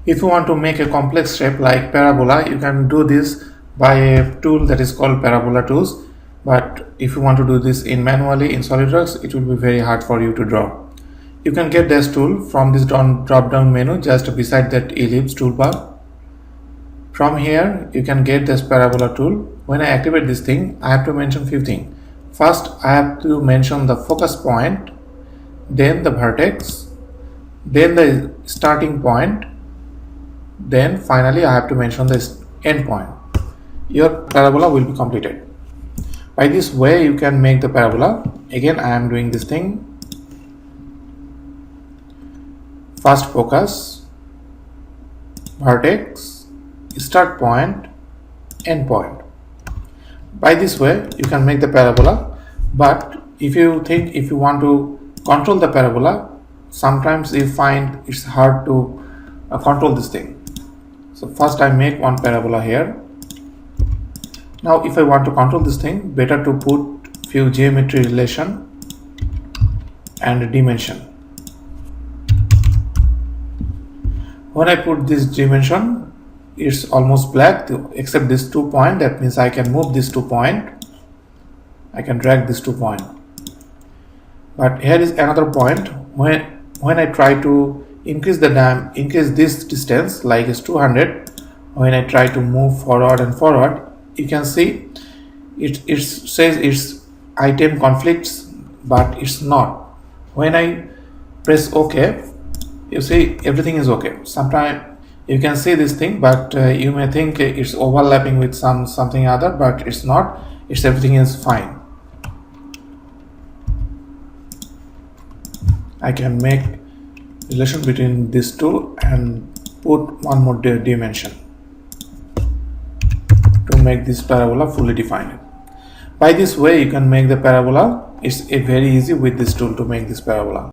If you want to make a complex shape like parabola, you can do this by a tool that is called Parabola tools. But if you want to do this manually in SolidWorks, it will be very hard for you to draw. You can get this tool from this drop down menu just beside that ellipse toolbar. From here, you can get this parabola tool. When I activate this thing, I have to mention few things. First, I have to mention the focus point, then the vertex, then the starting point, then finally I have to mention the end point. Your parabola will be completed. By this way, you can make the parabola. Again, I am doing this thing. First focus, vertex, start point, end point. By this way, you can make the parabola. But if you want to control the parabola, sometimes you find it's hard to control this thing. So first I make one parabola here. Now if I want to control this thing, better to put few geometry relation and dimension. When I put this dimension, it's almost black except this 2 point. That means I can move this 2 point. I can drag this 2 point. But here is another point. When I try to increase this distance, like it's 200, when I try to move forward and forward, you can see it says it's item conflicts, but it's not. When I press OK, you see everything is okay. Sometimes you can see this thing, but you may think it's overlapping with something other, but it's not. It's everything is fine. I can make relation between these two and put one more dimension to make this parabola fully defined. By this way, you can make the parabola. It's very easy with this tool to make this parabola.